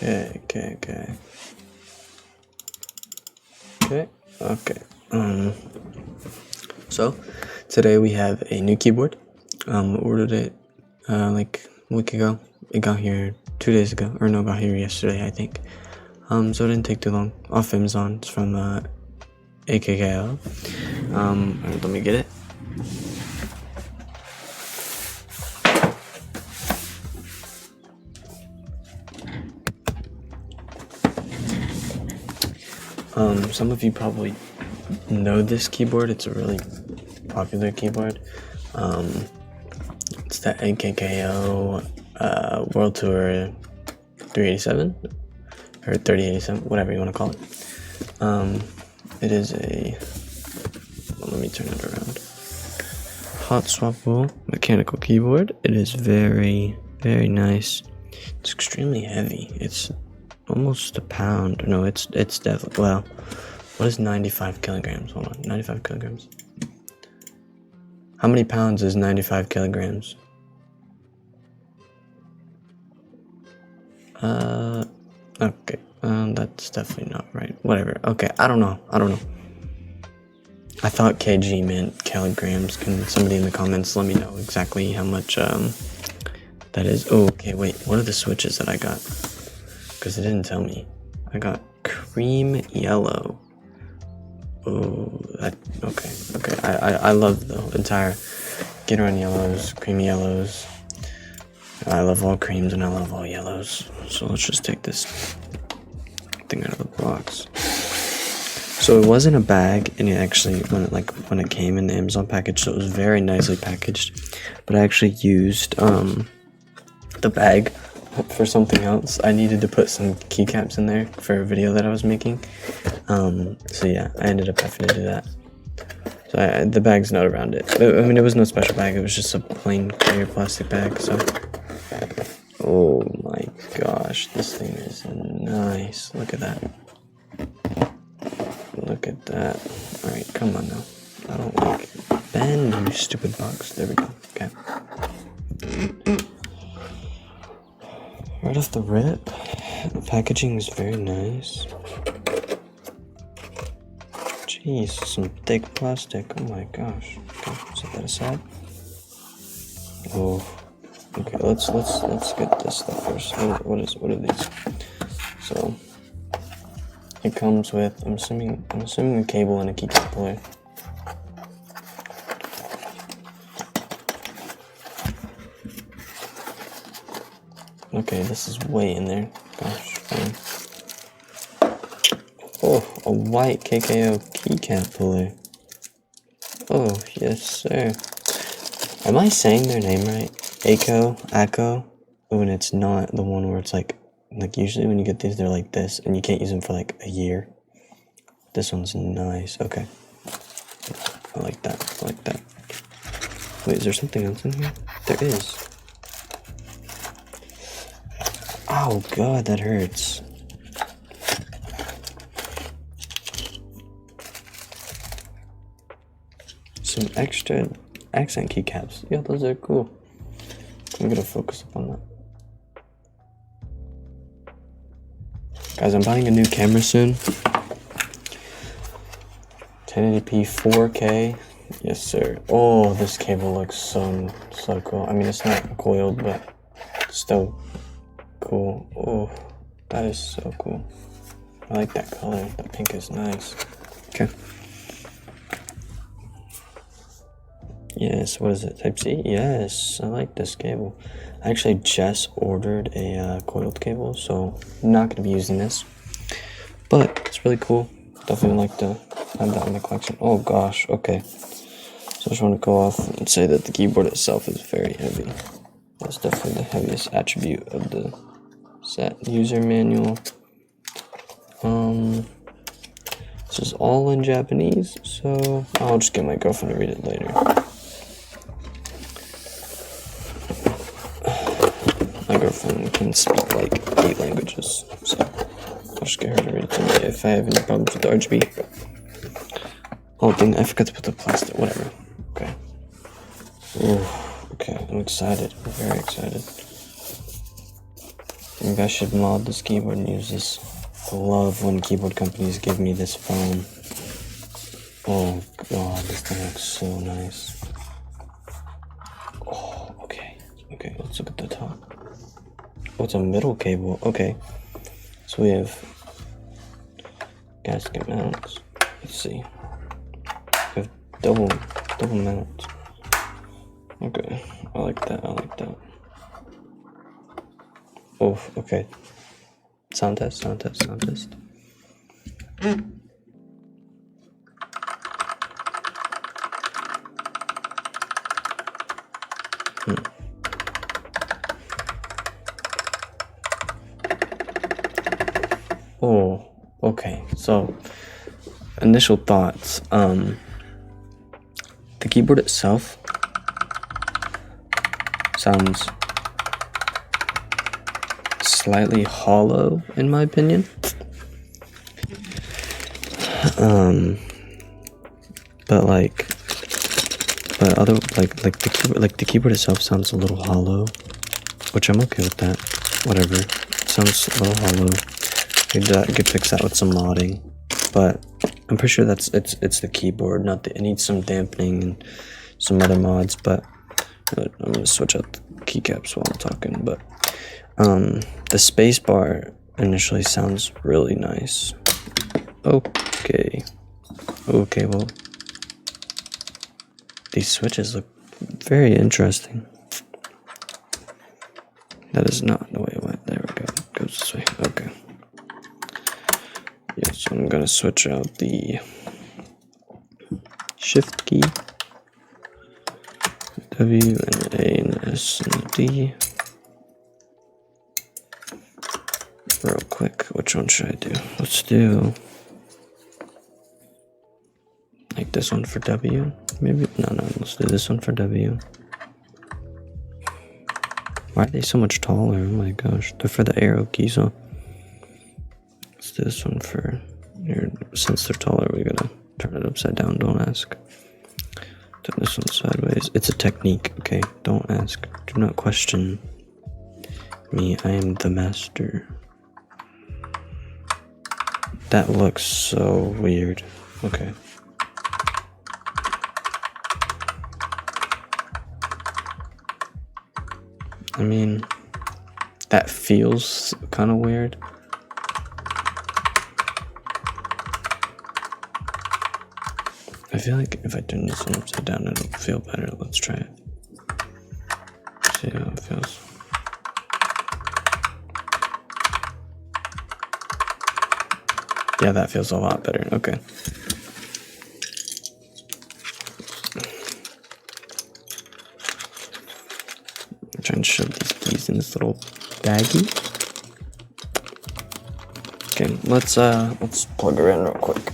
Okay. So today we have a new keyboard. Ordered it like a week ago. It got here 2 days ago, or no, got here yesterday, I think. So it didn't take too long. Off Amazon. It's from AKKO. Let me get it. Some of you probably know this keyboard. It's a really popular keyboard. It's the AKKO World Tour 387 or 3087, whatever you want to call it. It is a, well, let me turn it around. Hot swappable mechanical keyboard. It is very, very nice. It's extremely heavy. It's almost a pound. No, it's definitely, well, what is 95 kilograms? Hold on, 95 kilograms. How many pounds is 95 kilograms? Okay, that's definitely not right. Whatever, okay, I don't know. I thought kg meant kilograms. Can somebody in the comments let me know exactly how much, that is? Oh, okay, wait, what are the switches that I got? Because it didn't tell me. I got cream yellow. Oh, okay. I love the entire get on yellows, cream yellows. I love all creams and I love all yellows. So let's just take this thing out of the box. So it was in a bag, and it actually, when it came in the Amazon package, so it was very nicely packaged. But I actually used the bag for something else. I needed to put some keycaps in there for a video that I was making. So yeah, I ended up having to do that. So the bag's not around it. I mean, it was no special bag. It was just a plain clear plastic bag. So, oh my gosh, this thing is nice. Look at that. Look at that. All right, come on now. I don't like it. Bend, you stupid box. There we go. Okay. Right off the rip, the packaging is very nice. Jeez, some thick plastic. Oh my gosh. Okay, set that aside. Oh, okay. Let's get this stuff first. What are these? So it comes with, I'm assuming a cable and a keycap puller. Okay, this is way in there. Gosh, fine. Oh, a white KKO keycap puller. Oh, yes, sir. Am I saying their name right? AKKO? Oh, and it's not the one where it's like usually when you get these, they're like this, and you can't use them for like a year. This one's nice. Okay. I like that. Wait, is there something else in here? There is. Oh god, that hurts. Some extra accent keycaps. Yeah, those are cool. I'm gonna focus up on that. Guys, I'm buying a new camera soon. 1080p 4K. Yes, sir. Oh, this cable looks so cool. I mean, it's not coiled, but still cool. Oh, that is so cool. I like that color. That pink is nice. Okay. Yes, what is it? Type C? Yes, I like this cable. I actually just ordered a coiled cable, so I'm not going to be using this. But it's really cool. Definitely like to have that in my collection. Oh gosh, okay. So I just want to go off and say that the keyboard itself is very heavy. That's definitely the heaviest attribute of the set. User manual. This is all in Japanese, so I'll just get my girlfriend to read it later. My girlfriend can speak like 8 languages, so I'll just get her to read it to me if I have any problems with the RGB. Oh dang, I forgot to put the plastic, whatever. Okay. Ooh, okay, I'm excited. I'm very excited. Maybe I should mod this keyboard and use this. I love when keyboard companies give me this foam. Oh god, this thing looks so nice. Oh, okay. Okay, let's look at the top. Oh, it's a middle cable. Okay. So we have gasket mounts. Let's see. We have double mounts. Okay. I like that. I like that. Oh, okay. Sound test. Oh, okay. So, initial thoughts. The keyboard itself sounds slightly hollow, in my opinion. But the keyboard itself sounds a little hollow, which I'm okay with that. Whatever, it sounds a little hollow. You could fix that with some modding, but I'm pretty sure it's the keyboard. It needs some dampening and some other mods. But I'm gonna switch out the keycaps while I'm talking. But the space bar initially sounds really nice. Okay, well, these switches look very interesting. That is not the way it went. There we go. It goes this way. Okay. Yeah, so I'm gonna switch out the Shift key, W and A and S and D. Real quick, which one should I do? Let's do like this one for W. Maybe no. Let's do this one for W. Why are they so much taller? Oh my gosh, they're for the arrow keys, huh? Let's do this one for here. Since they're taller, we gotta turn it upside down. Don't ask. Turn this one sideways. It's a technique, okay? Don't ask. Do not question me. I am the master. That looks so weird. Okay. I mean, that feels kind of weird. I feel like if I turn this one upside down, it'll feel better. Let's try it. See how it feels. Yeah, that feels a lot better. Okay. I'm trying to shove these keys in this little baggie. Okay, let's plug her in real quick.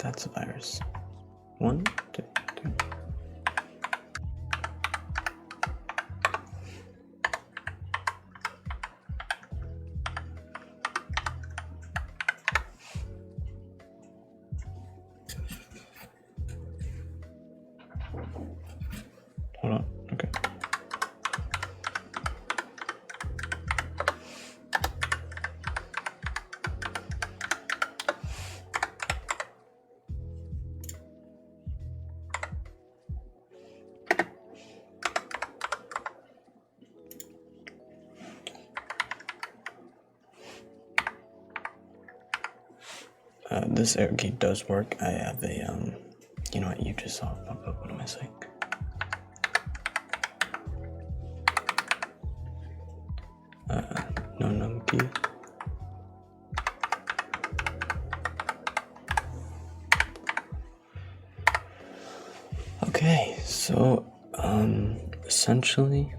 That's a virus. 1, 2, 3. Hold on. Okay. This arrow key does work. I have a, you know what, you just saw. What am I saying? No num key. Okay, so, essentially,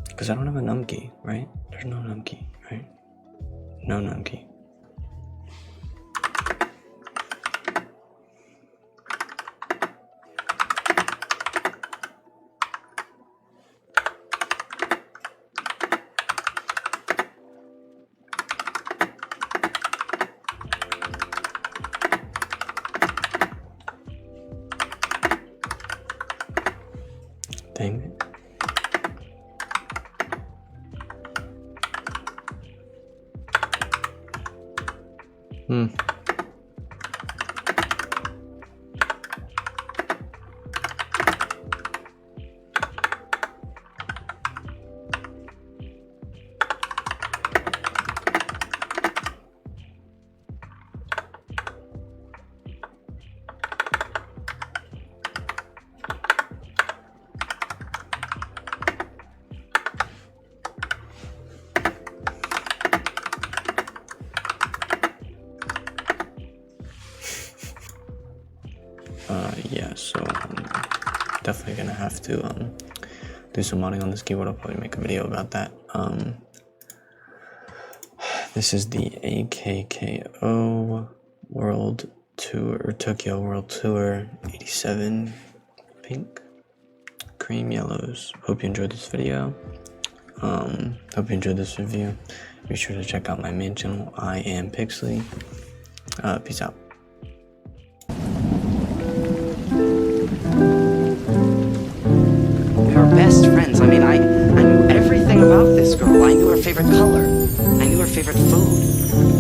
because I don't have a num key, right? There's no num key, right? No num key. Dang it. Yeah, so definitely gonna have to do some modding on this keyboard. I'll probably make a video about that. This is the AKKO World Tour, or Tokyo World Tour 87 pink, cream yellows. Hope you enjoyed this video. Hope you enjoyed this review. Be sure to check out my main channel. I am Pixley. Peace out. We were best friends. I mean, I knew everything about this girl. I knew her favorite color. I knew her favorite food.